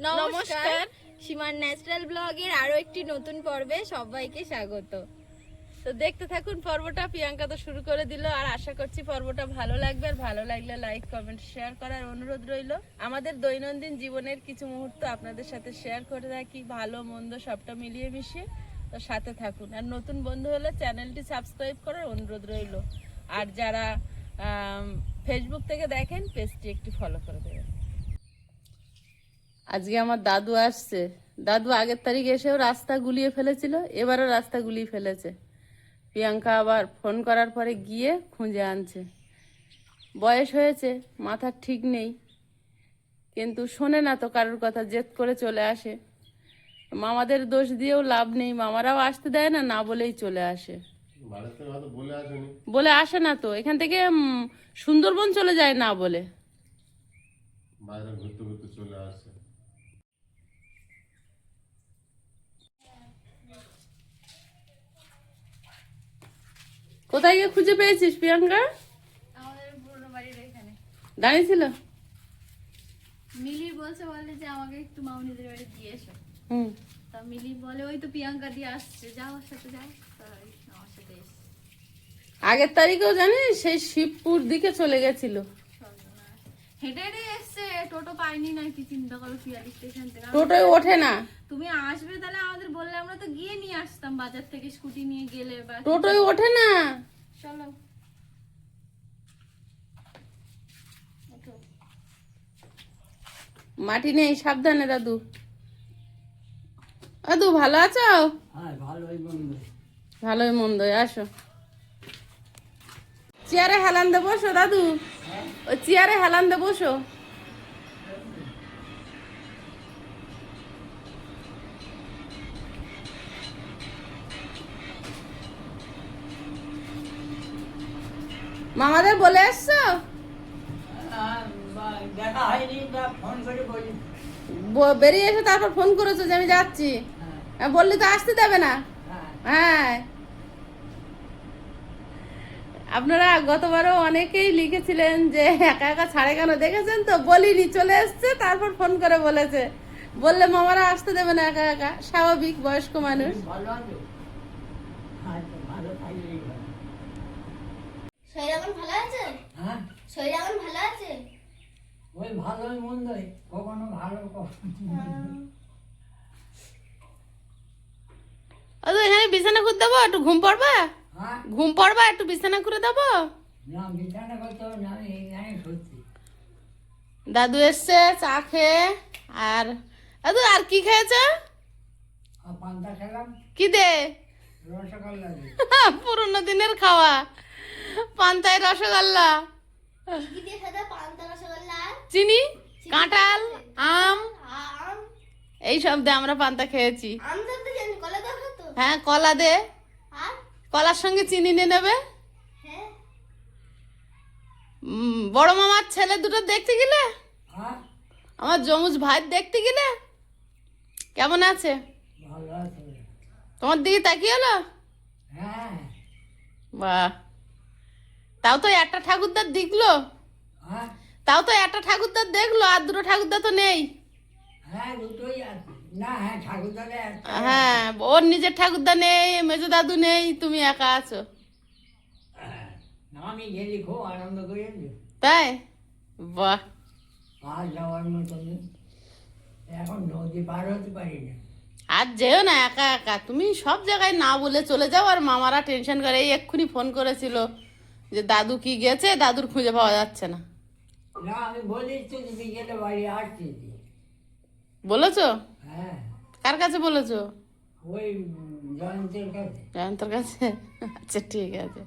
নমস্কার, সীমার ন্যাচারাল ব্লগের আরো একটি নতুন পর্বে সবাইকে স্বাগত। তো দেখতে থাকুন পর্বটা। প্রিয়াঙ্কা তো শুরু করে দিল, আর আশা করছি পর্বটা ভালো লাগবে। আর ভালো লাগলে লাইক কমেন্ট শেয়ার করার অনুরোধ রইল। আমাদের দৈনন্দিন জীবনের কিছু মুহূর্ত আপনাদের সাথে শেয়ার করে থাকি, ভালো মন্দ সবটা মিলিয়ে মিশিয়ে। তো সাথে থাকুন, আর নতুন বন্ধু হলে চ্যানেলটি সাবস্ক্রাইব করার অনুরোধ রইল। আর যারা ফেসবুক থেকে দেখেন, পেজটি একটু ফলো করে দেবেন। আজকে আমার দাদু আসছে। দাদু আগের তারিখ এসেও রাস্তা গুলিয়ে ফেলেছিল, এবারও রাস্তা গুলিয়ে ফেলেছে। প্রিয়াঙ্কা আবার ফোন করার পরে গিয়ে খুঁজে আনছে। বয়স হয়েছে, মাথার ঠিক নেই, কিন্তু শোনে না তো কারোর কথা, জেদ করে চলে আসে। মামাদের দোষ দিয়েও লাভ নেই, মামারাও আসতে দেয় না, না বলেই চলে আসে। বলে আসে না তো, এখান থেকে সুন্দরবন চলে যায় না বলে। বাইরে ঘুরতে ঘুরতে চলে আসে। কোথায় গিয়ে খুঁজে পেয়েছিস প্রিয়াঙ্কা? আমাদের পুরনো বাড়ির এখানে দাঁড়িয়ে ছিল। মিলি বলে যে আমাকে একটু মামুনিদের বাড়ি দিয়ে এসো। তা মিলি বলে ওই তো প্রিয়াঙ্কা দিয়ে আসছে, যাও ওর সাথে যাও। তাই আমার সাথে এসছে। আগের তারিখেও জানিস সেই শিবপুর দিকে চলে গেছিল। হেঁটে হেঁটে এসছে, টোটো পাইনি নাকি, চিন্তা করো পিয়ালি স্টেশন থেকে। টোটোয় ওঠে না। তুমি আসবে তাহলে আমাদের বললে আমরা তো গিয়ে নিয়ে আসতাম, বাজার থেকে স্কুটি নিয়ে গেলে। বা টোটোয় ওঠে না। চলো ওঠো। মাটি নেই, সাবধানে দাদু। দাদু ভালো আছো? ভালোই মন্দই, আসো। চেয়ারে হেলান দে বসো দাদু, ওই চেয়ারে হেলান দে বসো। মামাদের বলে এসছো? বেরিয়ে এসে তারপর ফোন করেছো যে আমি যাচ্ছি। বললি তো আসতে দেবে না। হ্যাঁ, আপনারা গতবারও অনেকেই লিখেছিলেন যে একা একা ছাড়ে কেন, দেখেছেন তো? বলিনি, চলে এসছে, তারপর ফোন করে বলেছে। বললে মামারা আসতে দেবে না একা একা, স্বাভাবিক, বয়স্ক মানুষ। শরীর এখন ভালো আছে? হ্যাঁ, শরীর এখন ভালো আছে? ওই ভালোই মন্দই, কখনো ভালো কখনো এখানে বিছানা করে দেবো, একটু ঘুম পড়বা? হ্যাঁ, ঘুম পড়বা, একটু বিছানা করে দেবো। না বিছানা করতে হবে না, আমি এইখানে সত্যি। দাদু এসছে চা খেয়ে। আর দাদু আর কি খেয়েছ? আর পান্তা খেলাম, কি দে? রসগোল্লা দিয়ে। পুরোনো দিনের খাওয়া, পান্তায় রসগোল্লা, কি দিয়ে সাদা পান্তা রসগোল্লা আর চিনি, কাঁঠাল, আম, আম? এই সব দিয়ে আমরা পান্তা খেয়েছি। আম ধরতে জানি, কলা দরকার তো? হ্যাঁ, কলা দে, আর? কলার সঙ্গে চিনি নিয়ে নেবে। হ্যাঁ। বড় মামার ছেলে দুটো দেখতে গেলে, হ্যাঁ, আমার যমুজ ভাই দেখতে গেলে কেমন আছে? ভালো আছে। তোমার দিকে তাকিয়ে হলো? হ্যাঁ, বাহ, তাও তো একটা ঠাকুরদার দেখলো, হ্যাঁ, তাও তো একটা ঠাকুরদার দেখলো, আর দুটো ঠাকুরদা তো নেই। হ্যাঁ, দুটোই আছে। না, হ্যাঁ, ঠাকুরদারে একটা। হ্যাঁ, ওর নিজের ঠাকুরদা নেই, মেজো দাদু নেই, তুমি একা আছো। না, আমি গেলি খুব আনন্দ করে তাই? বাহ। আর যাওয়ার মতো নেই। এখন নদী পার হতে পারি না। আর যেও না একা একা, তুমি সব জায়গায় না বলে চলে যাও, আর মামারা টেনশন করে। এই এক্ষুনি ফোন করেছিল যে দাদু কি গেছে, দাদুর খুঁজে পাওয়া যাচ্ছে না। না, আমি বলিস তো যে বিকেলে বাড়ি আসছি। বলেছো? হ্যাঁ, কার কাছে বলেছো? ওই জয়ন্তের কাছে। জয়ন্তর কাছে? আচ্ছা, ঠিক আছে।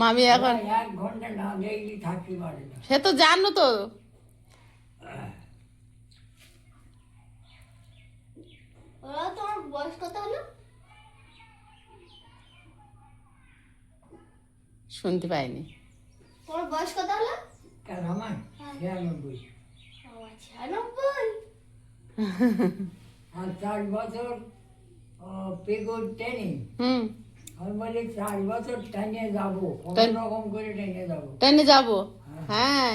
মামি এখন, 1 ঘন্টা না দেখলি থাকতে পারে না। সে তো জানো তো। ওরা তোমার বয়স কত হলো? শুনতে পাইনি। তোমার বয়স কত হলো? কেন আমার 96। আচ্ছা, 96। আর 4 বছর পেগো ট্রেনিং। আমি বলি 4 বছর টেনে যাবো, কোনো রকম করে টেনে যাবো। ট্রেনে যাবো, হ্যাঁ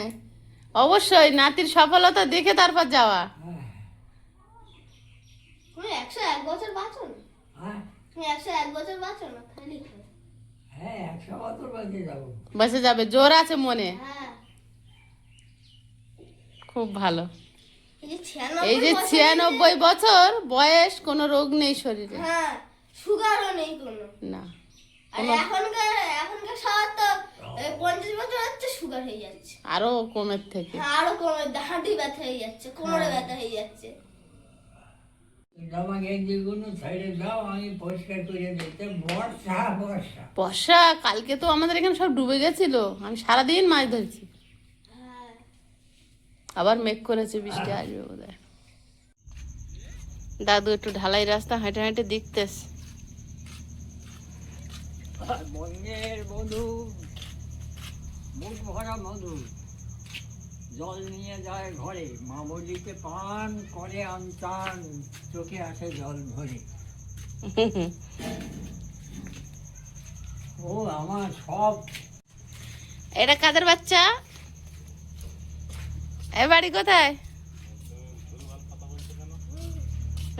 অবশ্যই। নাতির সফলতা দেখে তারপর যাওয়া। হ্যাঁ, 101 বছর বাঁচো না? হ্যাঁ 101 বছর বাঁচো না খালি হয়। হ্যাঁ 100 বছর বাঁচে যাবো। বসে যাবে, জোর আছে মনে। হ্যাঁ খুব ভালো। এই যে 96 96 বছর বয়স, কোনো রোগ নেই শরীরে। হ্যাঁ সুগারও নেই কোনো। না, আর এখনকার সবার তো 50 বছর হচ্ছে সুগার হয়ে যাচ্ছে। আরো কমের থেকে। হ্যাঁ, আরো কমে হাঁটু ব্যথা হয়ে যাচ্ছে, কোমরে ব্যথা হয়ে যাচ্ছে। আমাকে যেগুলো সাইডে দাও, আমি পরিষ্কার করে দিতে। বর্ষা বর্ষা বর্ষা কালকে তো আমাদের এখানে সব ডুবে গেছিল, আমি সারাদিন মাছ ধরছি। হ্যাঁ আবার মেঘ করেছে, বৃষ্টি আসবে বোধহয়। দাদু একটু ঢালাই রাস্তা হেঁটে হেঁটে দেখতেস। বঙ্গের মধু, মুখ ভরা মধু, জল নিয়ে যায় ঘরে, মা বলিতে পান করে আনতান, চোখে আসে জল ভরে। ও আমার সব। এটা কাদের বাচ্চা? এ বাড়ি কোথায়?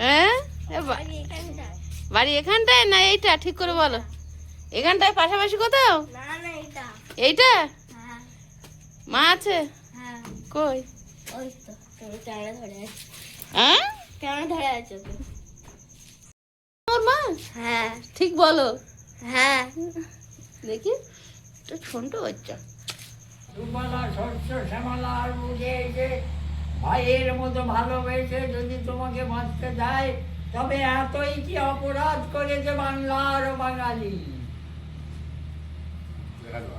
হ্যাঁ বাড়ি এখানটায় না এইটা? ঠিক করে বলো। এখানটায় পাশাপাশি কোথাও? না না এটা। এইটা? হ্যাঁ মা আছে হ্যাঁ কই? ওই তো তুমি ক্যামেরা ধরে আছো, হ্যাঁ ক্যামেরা ধরে আছো তো। ওর মা? হ্যাঁ ঠিক বলো। হ্যাঁ দেখি তো ছোট বাচ্চা। দুবেলা শস্য শ্যামলার বুঝে এসে ভাইয়ের মতো ভালোবেসে যদি তোমাকে বাঁচতে দেয়, তবে এতই কি অপরাধ করেছে বাংলার বাঙালি। দেখো,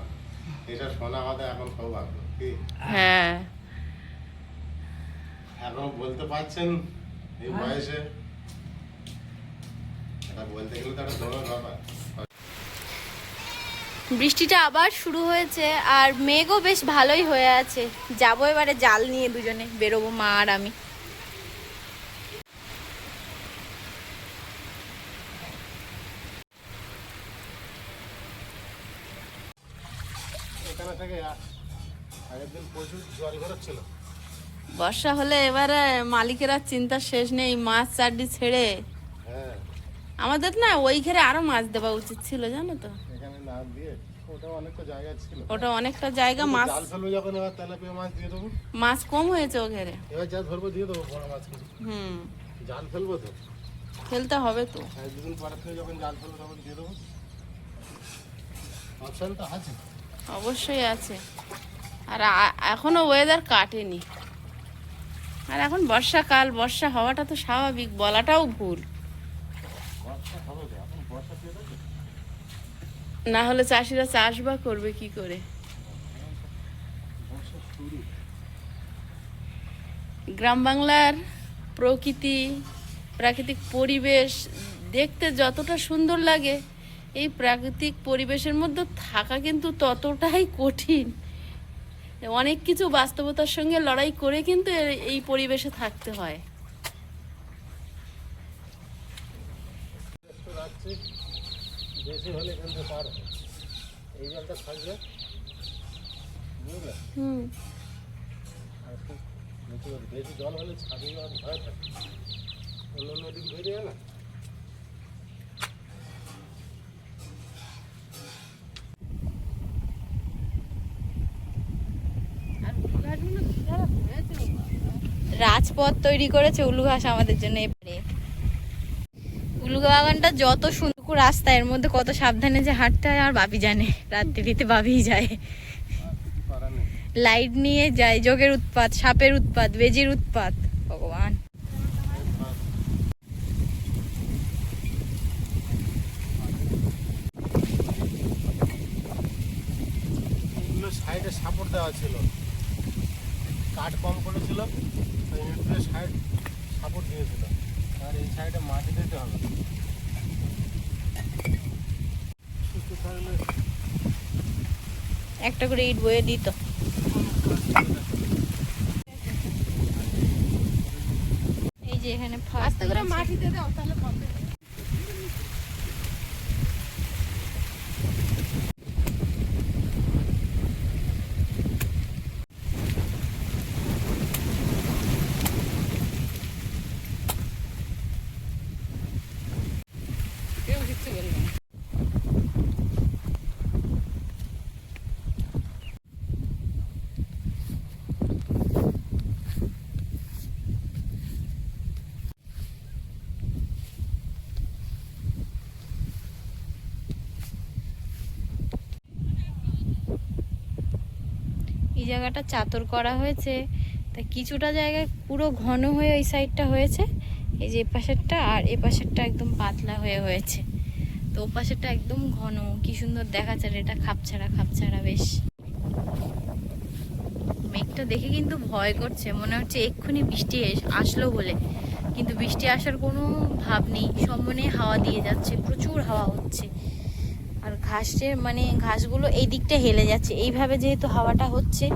এইসব শোনা কথা এখন সৌভাগ্য কি হ্যাঁ এখন বলতে পারছেন এই বয়সে, এটা বলতে গেলে তো একটা জমের ব্যাপার। বৃষ্টিটা আবার শুরু হয়েছে আর মেঘও বেশ ভালোই হয়ে আছে। যাবো এবারে জাল নিয়ে, দুজনে বেরোবো মা আর আমি। এখানে থেকে আগের দিন প্রচুর জল ঘোরাচ্ছিল। বর্ষা হলে এবারে মালিকের আর চিন্তার শেষ নেই, মাছ চারটি ছেড়ে। হ্যাঁ আমাদের না ওই ঘেরে আরো মাছ দেওয়া উচিত ছিল, জানো তো। এখানে না দিয়ে ওটা অনেকটা জায়গা ছিল, ওটা অনেকটা জায়গা। মাছ জাল ফেলবো যখন এবার তেলাপিয়া মাছ দিয়ে দেবো। মাছ কম হয়েছে ও ঘেরে। এবার যা ধরবো দিয়ে দেবো বড় মাছ কিছু। হুম, জাল ফেলবো তো, ফেলতে হবে তো। এক দুদিন পরে থেকে যখন জাল ফেলবো তখন দিয়ে দেবো। অপশন তো আছে। অবশ্যই আছে। আর এখনো ওয়েদার কাটেনি। আর এখন বর্ষাকাল, বর্ষা হওয়াটা তো স্বাভাবিক, বলাটাও ভুল। বর্ষা হবে তো, এখন বর্ষা দিয়ে দেবে। না হলে চাষিরা চাষ বা করবে কি করে? বর্ষা শুরু। গ্রাম বাংলার প্রকৃতি, প্রাকৃতিক পরিবেশ দেখতে যতটা সুন্দর লাগে, এই প্রাকৃতিক পরিবেশের মধ্যে থাকা কিন্তু ততটাই কঠিন। অনেক কিছু বাস্তবতার সঙ্গে লড়াই করে কিন্তু এই পরিবেশে থাকতে হয়। একটু রাখছি, বেশি হলে কিন্তু পার হয়। এই জলটা থাকবে বুঝলে, হুম, আর খুব নিচু হবে। বেশি জল হলে ছাড়ি আর ভয় থাকে, অন্য নদী বেরিয়ে না। রাজপথ তৈরি করেছে উলু ঘাস আমাদের জন্য। এবারে উলু বাগানটা যত সুন্দর রাস্তা, এর মধ্যে কত সাবধানে যে হাঁটতে হয় আমার বাপি জানে। রাত্রিতে বাপিই যায়, করার নেই। লাইট নিয়ে যায়। যোগের উৎপাত, সাপের উৎপাত, বেজির উৎপাত, ভগবান। এগুলো সাইডে সাপোর্ট দেওয়া ছিল, কাঠ কম করেছিল, ওই ইটগুলো সাইড সাপোর্ট দিয়েছিল। আর এই সাইডে মাটি দিতে হবে। সুস্থ থাকলে একটা করে ইট বয়ে দিত। এই যে এখানে আস্তে করে মাটিতে দাও, তাহলে কমবে। এই জায়গাটা চাতর করা হয়েছে, তা কিছুটা জায়গায় পুরো ঘন হয়ে ওই সাইডটা হয়েছে, এই যে এপাশেরটা, আর এপাশেরটা একদম পাতলা হয়ে হয়েছে। তো ওপাশেরটা একদম ঘন, কি সুন্দর দেখাচ্ছে। আর এটা খাপছাড়া খাপছাড়া বেশ। মেঘটা দেখে কিন্তু ভয় করছে, মনে হচ্ছে এক্ষুনি বৃষ্টি আসলো বলে, কিন্তু বৃষ্টি আসার কোনো ভাব নেই। সমানে হাওয়া দিয়ে যাচ্ছে, প্রচুর হাওয়া হচ্ছে। আর ঘাসের মানে ঘাসগুলো এই দিকটা হেলে যাচ্ছে, এইভাবে যেহেতু হাওয়াটা হচ্ছে,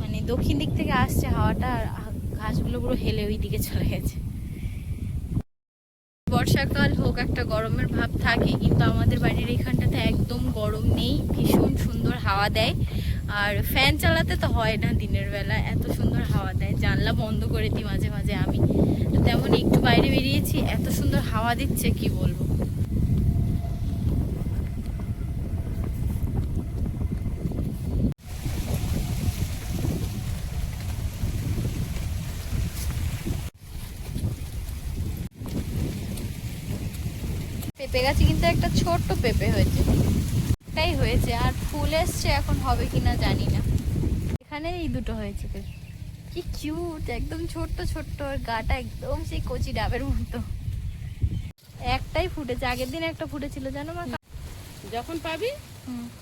মানে দক্ষিণ দিক থেকে আসছে হাওয়াটা, আর ঘাসগুলো পুরো হেলে ওই দিকে চলে গেছে। বর্ষাকাল হোক একটা গরমের ভাব থাকে, কিন্তু আমাদের বাড়ির এখানটাতে একদম গরম নেই, ভীষণ সুন্দর হাওয়া দেয়। আর ফ্যান চালাতে তো হয় না দিনের বেলা, এত সুন্দর হাওয়া দেয়। জানলা বন্ধ করে দিই মাঝে মাঝে আমি, তো তেমন একটু বাইরে বেরিয়েছি, এত সুন্দর হাওয়া দিচ্ছে কি বলবো। পেঁপে গাছে কিন্তু একটা ছোট্ট পেঁপে হয়েছে, একটাই হয়েছে, আর ফুল এসছে, এখন হবে কিনা জানি না। এখানে এই দুটো হয়েছে পেঁপে, কি কিউট, একদম ছোট্ট ছোট্ট, আর গাটা একদম সেই কচি ডাবের মতো। একটাই ফুটেছে, আগের দিন একটা ফুটেছিল জানো মা। যখন পাবি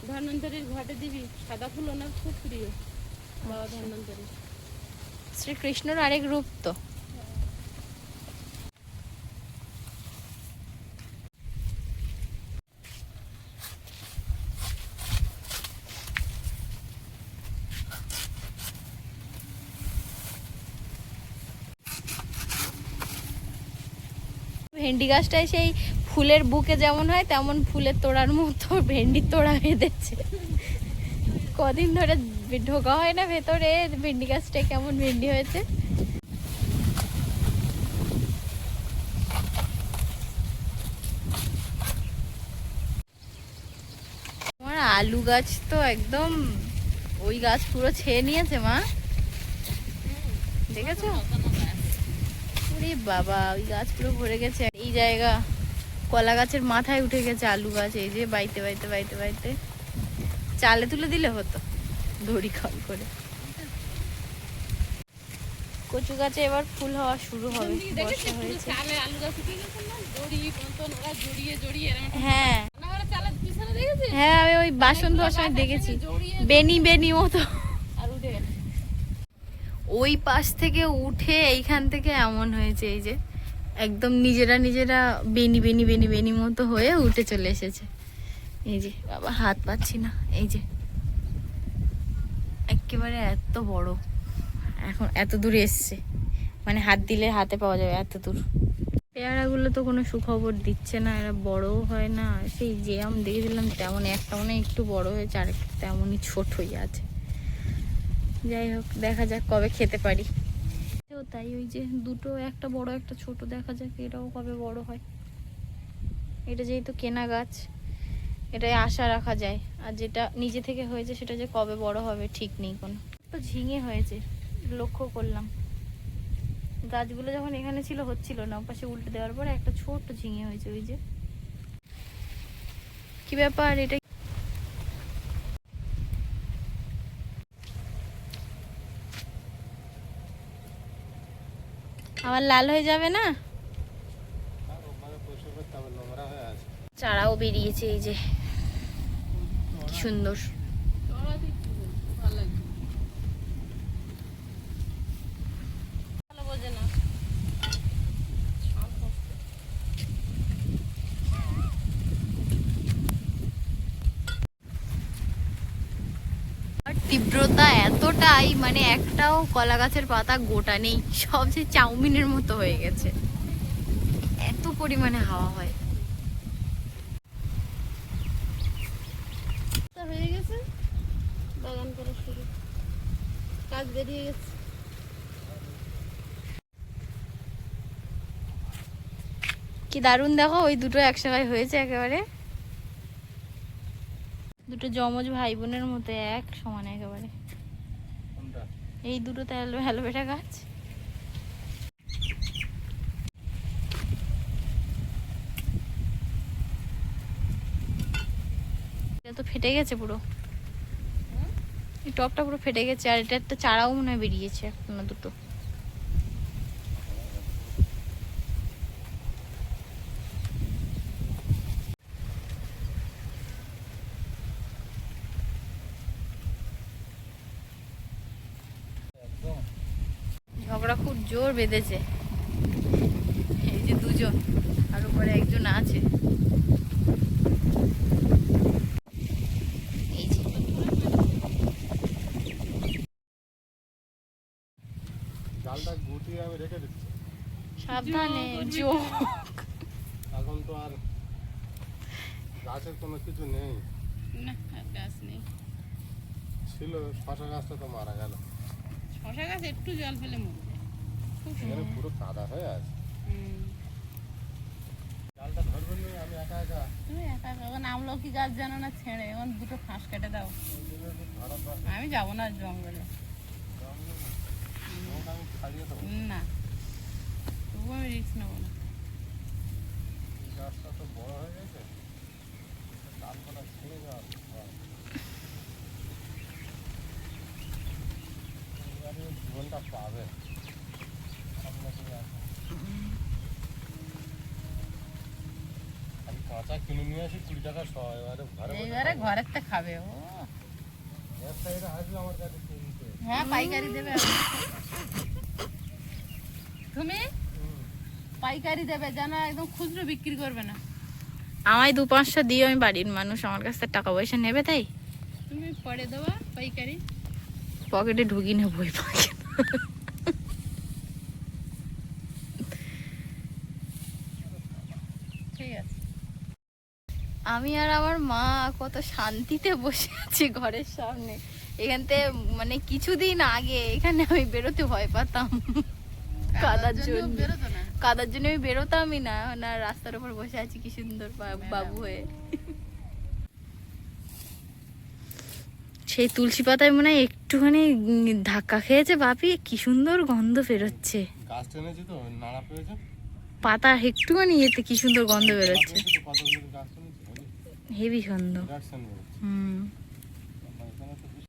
ধন্বন্তরীর ঘাটে দিবি, সাদা ফুল ওনার খুব প্রিয়, বাবা ধন্বন্তরী। শ্রীকৃষ্ণর আরেক রূপ তো। ভেন্ডি গাছটায় সেই ফুলের বুকে যেমন হয় তেমন ফুলের তোড়ার মতো ভেন্ডির তোড়া বেঁধেছে। কদিন ধরে ঢোকা হয় না ভেতরে, ভেন্ডি গাছটায় কেমন ভেন্ডি হয়েছে। আমার আলু গাছ তো একদম, ওই গাছ পুরো ছেয়ে নিয়েছে মা, দেখেছো? ওরে বাবা, ওই গাছ পুরো ভরে গেছে। এই জায়গা কলা গাছের মাথায় উঠে গেছে আলু গাছ, এই যে বাইতে বাইতে বাইতে বাইতে চালে তুলে দিলে হতো দড়ি কল করে। কচু গাছে এবার ফুল হওয়া শুরু হবে, বর্ষা হয়েছে। চালে আলু গাছ উঠে গেছে না, দড়ি মতন ওরা জড়িয়ে জড়িয়ে এরকম হ্যাঁ না, ওরা চালের পিছনে দেখেছিস? হ্যাঁ, আমি ওই বাসন ধোয়ার সময় দেখেছি, বেনি বেনি মতো। আর উঠে গেছে। ওই পাশ থেকে উঠে এইখান থেকে এমন হয়েছে, এই যে একদম নিজেরা নিজেরা বেনি বেনি বেনি বেনি মতো হয়ে উঠে চলে এসেছে। এই যে বাবা, হাত পাচ্ছি না, এই যে একেবারে এত বড়, এখন এত দূর এসছে, মানে হাত দিলে হাতে পাওয়া যাবে এত দূর। পেয়ারাগুলো তো কোনো সুখবর দিচ্ছে না, এরা বড়ও হয় না। সেই যে আম দেখেছিলাম তেমন একটা মনে একটু বড় হয়েছে, আর একটা তেমনই ছোটই আছে। যাই হোক, দেখা যাক কবে খেতে পারি। তাই ওই যে দুটো, একটা বড় একটা ছোট, দেখা যাক এটাও কবে বড় হয়। এটা যেহেতু কেনা গাছ, এটাই আশা রাখা যায়। আর যেটা নিজে থেকে হয়েছে সেটা যে কবে বড় হবে ঠিক নেই কোনো। তো ঝিঙে হয়েছে, লক্ষ্য করলাম। গাছগুলো যখন এখানে ছিল হচ্ছিল না, পাশে উল্টে দেওয়ার পরে একটা ছোট্ট ঝিঙে হয়েছে। ওই যে কি ব্যাপার এটা, আমার লাল হয়ে যাবে না? চারাও বেরিয়েছে, এই যে কি সুন্দর। ভালো লাগছে, ভালো বোঝে না। আর তীব্রতা এতটাই, মানে একটাও কলা গাছের পাতা গোটা নেই, সব যে চাউমিনের মতো হয়ে গেছে, এত পরিমাণে হাওয়া হয়। হয়ে গেছে বাগান করা শুরু, কাজ বেরিয়ে গেছে। কি দারুণ দেখো, ওই দুটো একসঙ্গে হয়েছে একেবারে, দুটো যমজ ভাই বোনের মতো এক সমান একেবারে। এই দুটো তো অ্যালোভেরা গাছ। এটা তো ফেটে গেছে পুরো, এই টপটা পুরো ফেটে গেছে, আর এটা একটা চারাও মনে হয় বেরিয়েছে, একটা না দুটো। ঝগড়া খুব জোর বেঁধেছে, এই যে দুজন, আর উপরে একজন আছে। এই যে জালটা গুটিয়ে আমি রেখে দিচ্ছি। সাবধানে, জোক। এখন তো আর গাছের কোনো কিছু নেই, না আর গাছ নেই। ছিল শশা গাছটা তো মারা গেল। শশা গাছ একটু জল ফেলে মরবে, খুব এখানে পুরো কাদা হয়ে আছে। জালটা ধরবেন না, আমি একা একা। তুমি একা একা, এখন আমলকি গাছ জানো না ছেড়ে, এখন দুটো ফাঁস কেটে দাও। ধরার দরকার আমি যাবো না জঙ্গলে, আমি ছাড়িয়ে দেবো। না তবু আমি রিস্ক নেবো না। এই গাছটা তো বড় হয়ে গেছে, ডালপালা ছিঁড়ে যাওয়ার ভয়। এবারে জীবনটা পাবে সামনে দিয়ে আসে। আমি কাঁচা কিনে নিয়ে আসি 20 টাকা শ, এবারে ঘরে বসে এইবারে খাবো। ঘরের তে খাবে ও। একটা এটা আসবে আমার কাছে কিনতে। হ্যাঁ পাইকারি দেবে। তুমি পাইকারি দেবে, জানা একদম খুচরো বিক্রি করবে না। আমায় 2-500 দিও, আমি বাড়ির মানুষ, আমার কাছ থেকে টাকা পয়সা নেবে তাই তুমি পরে দেবা পাইকারি। পকেটে ঢুকি না বই পাখি। ঠিক আছে। আমি আর আমার মা কত শান্তিতে বসে আছি ঘরের সামনে। এখান থেকে মানে কিছুদিন আগে এখানে আমি বেরোতে ভয় পেতাম, কাদার জন্য। বেরোতো না। কাদার জন্য আমি বেরোতামই না, না রাস্তার উপর বসে আছি কি সুন্দর বাবু হয়ে। সেই তুলসী পাতায় মনে হয় একটুখানি ধাক্কা খেয়েছে বাপি, কি সুন্দর গন্ধ বেরোচ্ছে। গাছ টেনেছি তো নাড়া পেয়েছে, পাতা একটুখানি এতে কি সুন্দর গন্ধ বেরোচ্ছে, কতগুলো গাছ টেনেছি হেভি সুন্দর। বিরাট সেন্ট বেরোচ্ছে। হুম। এখানে তো বেশ-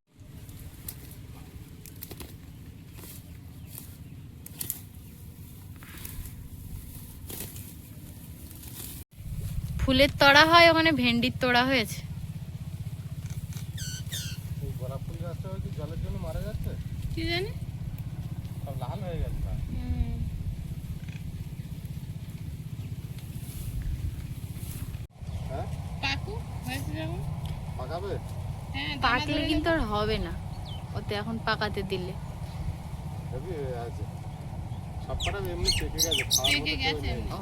ফুলের তড়া হয়, ওখানে ভেন্ডির তোড়া হয়েছে। এই গোলাপ ফুল গাছটা কি জলের জন্য মারা যাচ্ছে, কি জানি। সব লাল হয়ে গেছে না? হ্যাঁ পাকু হয়েছে যখন। পাকাবে? হ্যাঁ দানা পাকলে ধরে কিন্তু আর হবে না ওতে, এখন পাকাতে দিলে। হেভি হয়ে আছে সব কটা, এমনি পেকে গেছে, খাওয়ার পেকে মতো কেউ গেছে নেই। এমনি। ও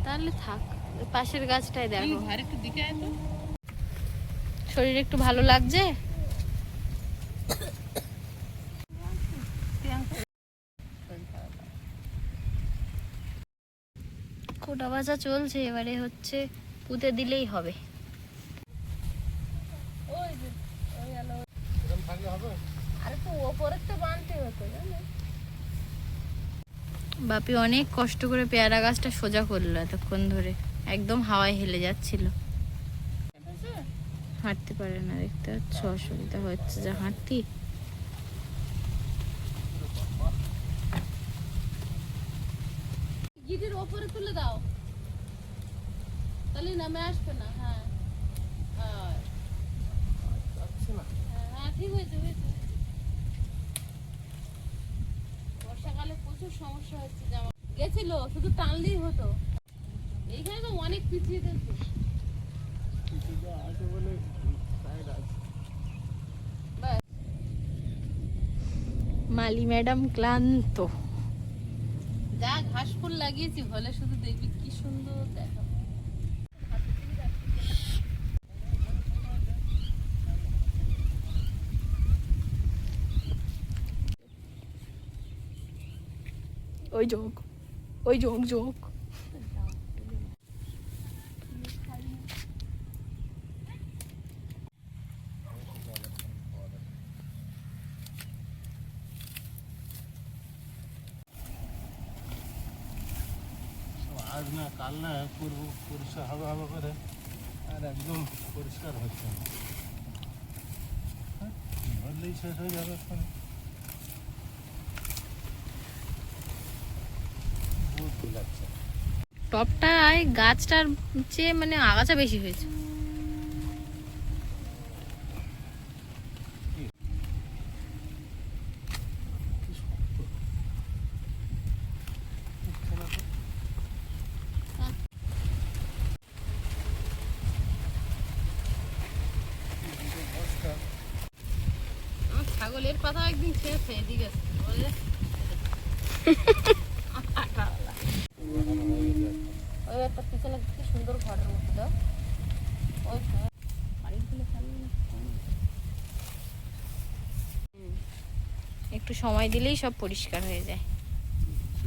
তাহলে থাক, ওই পাশের গাছটায় তুমি দেখো। ঘরে একটু দিকে আয় তো। শরীর একটু ভালো লাগছে? কোটা বাজা চলছে, এবারে হচ্ছে পুঁতে দিলেই হবে। ওই যে ওই আলো এরকম থাকলে হবে? আর একটু ওপরের তো বানতে হতো জানো। বাপি অনেক কষ্ট করে পেয়ারা গাছটা সোজা করলো এতক্ষণ ধরে, একদম হাওয়ায় হেলে যাচ্ছিল। হাঁটতে পারে না, দেখতে পাচ্ছ অসুবিধা হচ্ছে যা হাঁটতি। গিটির ওপরে তুলে দাও, তাহলে নামে আসবে না। হ্যাঁ আর যাচ্ছে না। হ্যাঁ ঠিক হয়েছে হয়েছে। বর্ষাকালে প্রচুর সমস্যা হচ্ছে, জামা গেছিল শুধু টানলেই হতো। এইখানে তো অনেক পিছিয়ে দিচ্ছে। কিছুটা আছে বলে সাইড আছে। মালি ম্যাডাম ক্লান্ত। যা ঘাস ফুল লাগিয়েছি হলে শুধু দেখবি কি সুন্দর দেখা। ওই যোগ, ওই যোগ যোগ। আজ না কাল না পরিষ্কার হবে হবে করে, আর একদম পরিষ্কার হচ্ছে না। হ্যাঁ, তুললেই শেষ হয়ে যাবে ওখানে। বহুত ফুল আছে। টপটায় গাছটার চেয়ে মানে আগাছা বেশি হয়েছে। আমার ছাগলের পাতা একদিন খেয়েছে এদিকে বলে ওই একটা পিছনে কি সুন্দর ঘরের মতো দাও ওই বাড়িগুলো একটু সময় দিলেই সব পরিষ্কার হয়ে যায়।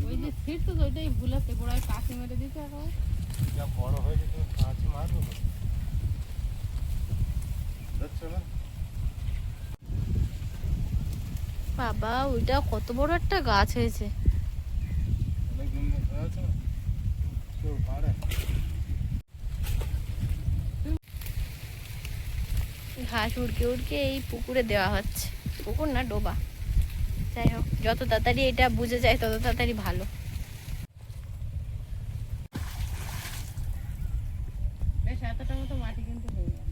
ওই যে সিট তো ওইটাই ভুল আছে, গোড়ায় কাছে মেরে দিতে এখন। যা বড় হয়েছে তুমি কাঁচি মারবো তো। দেখছো না? বাবা ওইটা কত বড় একটা গাছ হয়েছে। অনেকদিন হয়ে আছে না? কেউ পারে? ঘাস উড়কে উড়কে এই পুকুরে দেওয়া হচ্ছে, পুকুর না ডোবা। যাই হোক, যত তাড়াতাড়ি এটা বুঝে যায় তত তাড়াতাড়ি ভালো। বেশ এতটা মতো মাটি কিন্তু হয়ে গেছে।